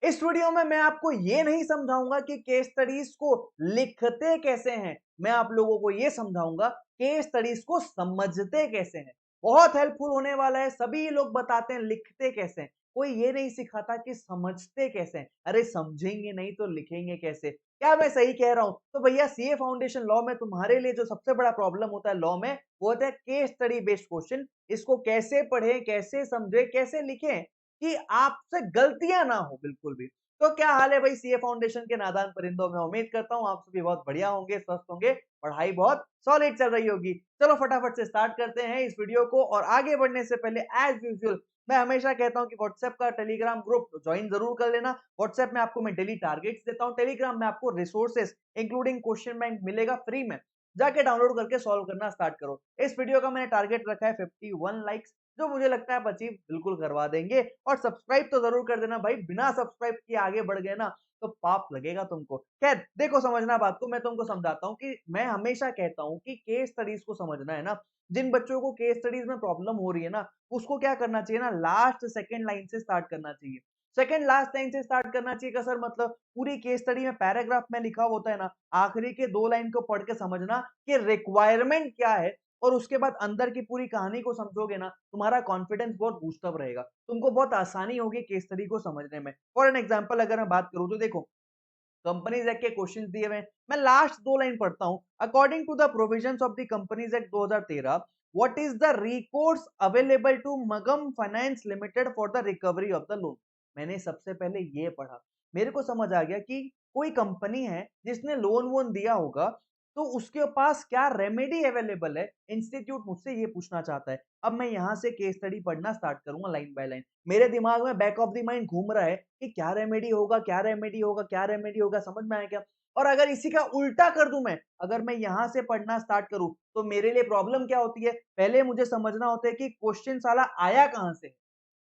इस वीडियो में मैं आपको ये नहीं समझाऊंगा कि केस स्टडीज को लिखते कैसे हैं, मैं आप लोगों को ये समझाऊंगा केस स्टडीज को समझते कैसे हैं। बहुत हेल्पफुल होने वाला है। सभी लोग बताते हैं लिखते कैसे हैं, कोई ये नहीं सिखाता कि समझते कैसे हैं। अरे समझेंगे नहीं तो लिखेंगे कैसे? क्या मैं सही कह रहा हूं? तो भैया सीए फाउंडेशन लॉ में तुम्हारे लिए जो सबसे बड़ा प्रॉब्लम होता है लॉ में, वो होता है केस स्टडी बेस्ड क्वेश्चन। इसको कैसे पढ़े, कैसे समझे, कैसे लिखें कि आपसे गलतियां ना हो बिल्कुल भी। तो क्या हाल है भाई सीए फाउंडेशन के नादान परिंदों में? उम्मीद करता हूं आप सभी बहुत बढ़िया होंगे, स्वस्थ होंगे, पढ़ाई बहुत सॉलिड चल रही होगी। चलो फटाफट से स्टार्ट करते हैं इस वीडियो को। और आगे बढ़ने से पहले एज यूजुअल मैं हमेशा कहता हूं कि व्हाट्सएप का टेलीग्राम ग्रुप ज्वाइन जरूर कर लेना। व्हाट्सएप में आपको मैं डेली टारगेट्स देता हूं, टेलीग्राम में आपको रिसोर्सेस इंक्लूडिंग क्वेश्चन बैंक मिलेगा फ्री में। जाके डाउनलोड करके सॉल्व करना स्टार्ट करो। इस वीडियो का मैंने टारगेट रखा है 51 लाइक्स, जो मुझे लगता है आप अचीव बिल्कुल करवा देंगे। और सब्सक्राइब तो जरूर कर देना भाई, बिना सब्सक्राइब किए आगे बढ़ गए ना तो पाप लगेगा तुमको। खैर देखो, समझना बात को, मैं तुमको समझाता हूँ कि मैं हमेशा कहता हूँ कि केस स्टडीज को समझना है ना, जिन बच्चों को केस स्टडीज में प्रॉब्लम हो रही है ना, उसको क्या करना चाहिए ना, लास्ट सेकंड लाइन से स्टार्ट करना चाहिए। सेकंड लास्ट लाइन से स्टार्ट करना चाहिए का सर मतलब पूरी केस स्टडी में पैराग्राफ में लिखा होता है ना, आखिरी के दो लाइन को पढ़ के समझना कि रिक्वायरमेंट क्या है, और उसके बाद अंदर की पूरी कहानी को समझोगे ना, तुम्हारा कॉन्फिडेंस बहुत बूस्टअप रहेगा, तुमको बहुत आसानी होगी केस स्टडी को समझने में। फॉर एन एग्जांपल अगर मैं बात करूं तो देखो, कंपनीज एक्ट के क्वेश्चंस दिए हुए हैं, मैं लास्ट दो लाइन पढ़ता हूं। According to the provisions of the companies act 2013, what is the recourse available to Magma finance limited for the recovery of the loan. मैंने सबसे पहले ये पढ़ा, मेरे को समझ आ गया कि कोई कंपनी है जिसने लोन वोन दिया होगा, तो उसके पास क्या रेमेडी अवेलेबल है, इंस्टीट्यूट मुझसे ये पूछना चाहता है। अब मैं यहां से केस स्टडी पढ़ना स्टार्ट करूंगा लाइन बाय लाइन। मेरे दिमाग में बैक ऑफ द माइंड घूम रहा है कि क्या रेमेडी होगा, क्या रेमेडी होगा, क्या रेमेडी होगा, समझ में आया क्या? और अगर इसी का उल्टा कर दूं मैं, अगर मैं यहां से पढ़ना स्टार्ट करूं, तो मेरे लिए प्रॉब्लम क्या होती है? पहले मुझे समझना होता है कि क्वेश्चन साला आया कहां से,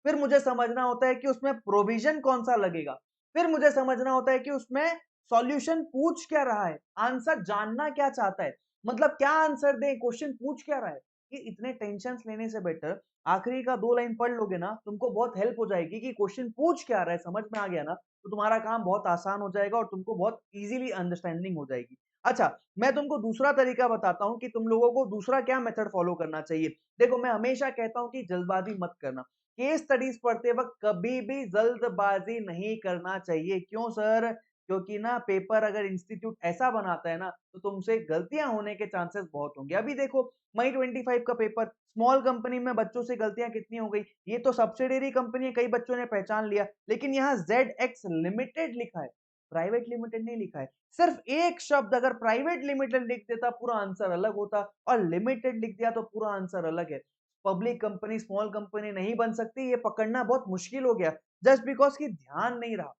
फिर मुझे समझना होता है कि उसमें प्रोविजन कौन सा लगेगा, फिर मुझे समझना होता है कि उसमें सॉल्यूशन पूछ क्या रहा है, आंसर जानना क्या चाहता है, मतलब क्या आंसर दे, क्वेश्चन पूछ क्या रहा है। ये इतने टेंशन लेने से बेटर आखिरी का दो लाइन पढ़ लोगे ना, तुमको बहुत हेल्प हो जाएगी कि क्वेश्चन पूछ क्या रहा है, समझ में आ गया ना, तो तुम्हारा काम बहुत आसान हो जाएगा और तुमको बहुत इजीली अंडरस्टैंडिंग हो जाएगी। अच्छा, मैं तुमको दूसरा तरीका बताता हूं कि तुम लोगों को दूसरा क्या मेथड फॉलो करना चाहिए। देखो, मैं हमेशा कहता हूं कि जल्दबाजी मत करना। केस स्टडीज पढ़ते वक्त कभी भी जल्दबाजी नहीं करना चाहिए। क्यों सर? क्योंकि ना पेपर अगर इंस्टीट्यूट ऐसा बनाता है ना, तो तुमसे गलतियां होने के चांसेस बहुत होंगे। अभी देखो, मई 25 का पेपर, स्मॉल कंपनी में बच्चों से गलतियां कितनी हो गई। ये तो सब्सिडरी कंपनी है, कई बच्चों ने पहचान लिया, लेकिन यहाँ जेड एक्स लिमिटेड लिखा है, प्राइवेट लिमिटेड नहीं लिखा है। सिर्फ एक शब्द अगर प्राइवेट लिमिटेड लिख देता, पूरा आंसर अलग होता, और लिमिटेड लिख दिया तो पूरा आंसर अलग है। पब्लिक कंपनी स्मॉल कंपनी नहीं बन सकती, ये पकड़ना बहुत मुश्किल हो गया, जस्ट बिकॉज की ध्यान नहीं रहा।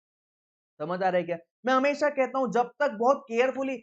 समझ आ रहा है क्या? मैं हमेशा कहता हूं जब तक बहुत केयरफुली,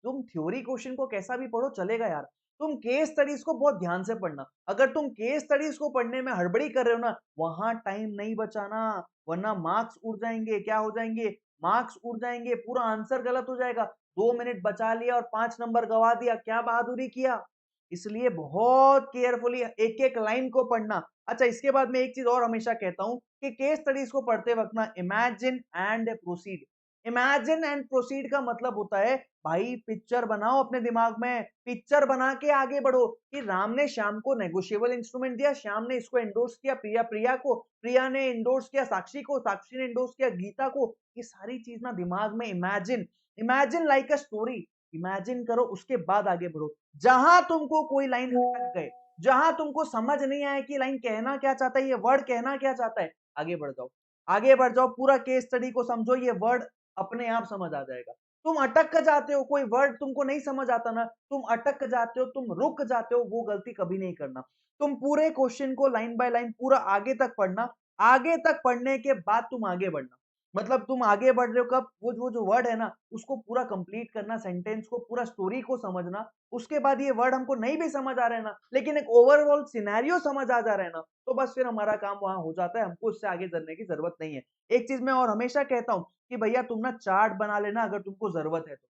तुम थ्योरी क्वेश्चन को कैसा भी पढ़ो चलेगा यार, तुम केस स्टडीज को बहुत ध्यान से पढ़ना। अगर तुम केस स्टडीज को पढ़ने में हड़बड़ी कर रहे हो ना, वहां टाइम नहीं बचाना, वरना मार्क्स उड़ जाएंगे। क्या हो जाएंगे? मार्क्स उड़ जाएंगे, पूरा आंसर गलत हो जाएगा। 2 मिनट बचा लिया और 5 नंबर गवा दिया, क्या बहादुरी किया। इसलिए बहुत केयरफुली एक एक लाइन को पढ़ना। अच्छा, इसके बाद मैं एक चीज और हमेशा कहता हूं कि केस स्टडीज को पढ़ते वक्त ना imagine and proceed. Imagine and proceed का मतलब होता है भाई पिक्चर बनाओ अपने दिमाग में, पिक्चर बना के आगे बढ़ो कि राम ने श्याम को नेगोशिएबल इंस्ट्रूमेंट दिया, श्याम ने इसको एंडोर्स किया प्रिया प्रिया को, प्रिया ने एंडोर्स किया साक्षी को, साक्षी ने एंडोर्स किया गीता को। ये सारी चीज ना दिमाग में imagine, imagine like a story, imagine करो, उसके बाद आगे बढ़ो। जहां तुमको कोई लाइन अटक गए, जहां तुमको समझ नहीं आया कि लाइन कहना क्या चाहता है, ये वर्ड कहना क्या चाहता है, आगे बढ़ जाओ, आगे बढ़ जाओ, पूरा केस स्टडी को समझो, ये वर्ड अपने आप समझ आ जाएगा। तुम अटक जाते हो, कोई वर्ड तुमको नहीं समझ आता ना, तुम अटक जाते हो, तुम रुक जाते हो, वो गलती कभी नहीं करना। तुम पूरे क्वेश्चन को लाइन बाय लाइन पूरा आगे तक पढ़ना, आगे तक पढ़ने के बाद तुम आगे बढ़ना। मतलब तुम आगे बढ़ रहे हो कब, वो जो वर्ड है ना, उसको पूरा कंप्लीट करना, सेंटेंस को पूरा स्टोरी को समझना। उसके बाद ये वर्ड हमको नहीं भी समझ आ रहे हैं ना, लेकिन एक ओवरऑल सिनेरियो समझ आ जा रहा है ना, तो बस फिर हमारा काम वहां हो जाता है, हमको उससे आगे बढ़ने की जरूरत नहीं है। एक चीज मैं और हमेशा कहता हूं कि भैया तुम ना चार्ट बना लेना अगर तुमको जरूरत है तो।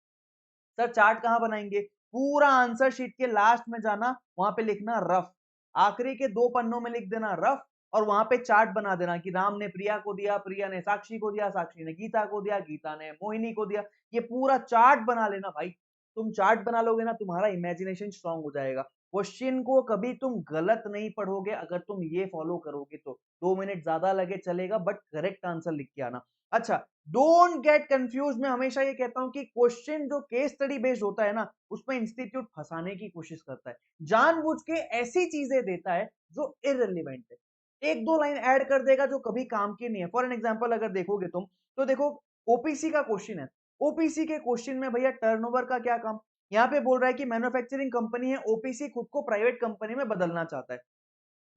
सर चार्ट कहां बनाएंगे? पूरा आंसर शीट के लास्ट में जाना, वहां पे लिखना रफ, आखिरी के 2 पन्नों में लिख देना रफ, और वहां पे चार्ट बना देना कि राम ने प्रिया को दिया, प्रिया ने साक्षी को दिया, साक्षी ने गीता को दिया, गीता ने मोहिनी को दिया। ये पूरा चार्ट बना लेना भाई। तुम चार्ट बना लोगे ना, तुम्हारा इमेजिनेशन स्ट्रांग हो जाएगा। क्वेश्चन को कभी तुम गलत नहीं पढ़ोगे अगर तुम ये फॉलो करोगे तो। 2 मिनट ज्यादा लगे चलेगा, बट करेक्ट आंसर लिख के आना। अच्छा, डोंट गेट कंफ्यूज। मैं हमेशा ये कहता हूं कि क्वेश्चन जो केस स्टडी बेस्ड होता है ना, उसमें इंस्टीट्यूट फंसाने की कोशिश करता है, जानबूझ के ऐसी चीजें देता है जो इररिलेवेंट है। एक दो लाइन ऐड कर देगा जो कभी काम की नहीं है। फॉर एन एग्जाम्पल अगर देखोगे तुम, तो देखो ओपीसी का क्वेश्चन है। ओपीसी के क्वेश्चन में भैया टर्नओवर का क्या काम? यहाँ पे बोल रहा है कि मैन्युफैक्चरिंग कंपनी है, ओपीसी खुद को प्राइवेट कंपनी में बदलना चाहता है।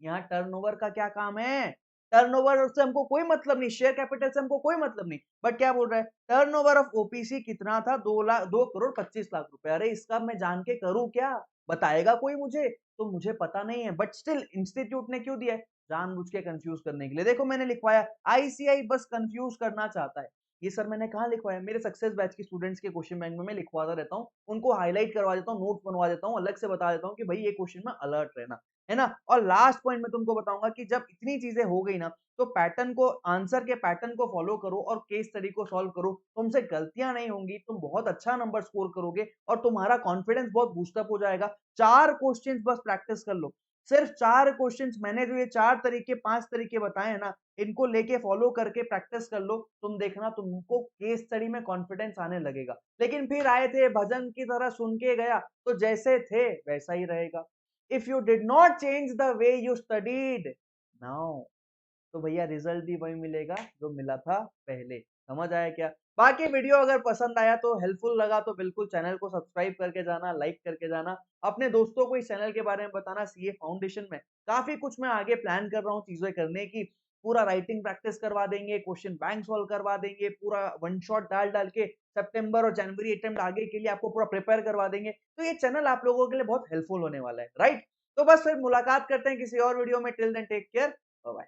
यहाँ टर्नओवर का क्या काम है? टर्नओवर से हमको कोई मतलब नहीं, शेयर कैपिटल से हमको कोई मतलब नहीं, बट क्या बोल रहा है? टर्नओवर ऑफ ओपीसी कितना था? 2,25,00,000 रुपए। अरे इसका मैं जान के करूं क्या? बताएगा कोई मुझे? तो मुझे पता नहीं है, बट स्टिल इंस्टीट्यूट ने क्यों दिया है? जानबूझ के कंफ्यूज करने के लिए। देखो मैंने लिखवाया, आईसीआई बस कंफ्यूज करना चाहता है। ये सर मैंने कहा लिखवाया? मेरे सक्सेस बैच के स्टूडेंट्स के क्वेश्चन बैंक में मैं लिखवाता रहता हूँ, उनको हाईलाइट करवा देता हूँ, नोट्स बनवा देता हूँ, अलग से बता देता हूँ कि भाई ये क्वेश्चन में अलर्ट रहना, है ना। और लास्ट पॉइंट मैं तुमको बताऊंगा कि जब इतनी चीजें हो गई ना, तो पैटर्न को, आंसर के पैटर्न को फॉलो करो और केस स्टडी को सॉल्व करो। तुमसे गलतियां नहीं होंगी, तुम बहुत अच्छा नंबर स्कोर करोगे और तुम्हारा कॉन्फिडेंस बहुत बूस्टअप हो जाएगा। 4 क्वेश्चंस बस प्रैक्टिस कर लो, सिर्फ 4 क्वेश्चंस। मैंने जो ये 4 तरीके 5 तरीके बताए हैं ना, इनको लेके फॉलो करके प्रैक्टिस कर लो, तुम देखना तुमको केस स्टडी में कॉन्फिडेंस आने लगेगा। लेकिन फिर आए थे भजन की तरह सुन के गया, तो जैसे थे वैसा ही रहेगा। If you did not change the way you studied now, तो भैया रिजल्ट भी वही मिलेगा जो मिला था पहले। समझ आया क्या? बाकी वीडियो अगर पसंद आया तो, हेल्पफुल लगा तो बिल्कुल चैनल को सब्सक्राइब करके जाना, लाइक करके जाना, अपने दोस्तों को इस चैनल के बारे में बताना। सीए फाउंडेशन में काफी कुछ मैं आगे प्लान कर रहा हूँ चीजें करने की। पूरा राइटिंग प्रैक्टिस करवा देंगे, क्वेश्चन बैंक सॉल्व करवा देंगे, पूरा वन शॉट डाल डाल के सितंबर और जनवरी अटेम्प्ट आगे के लिए आपको पूरा प्रिपेयर करवा देंगे। तो ये चैनल आप लोगों के लिए बहुत हेल्पफुल होने वाला है, राइट? तो बस फिर मुलाकात करते हैं किसी और वीडियो में। Till then take care, bye bye.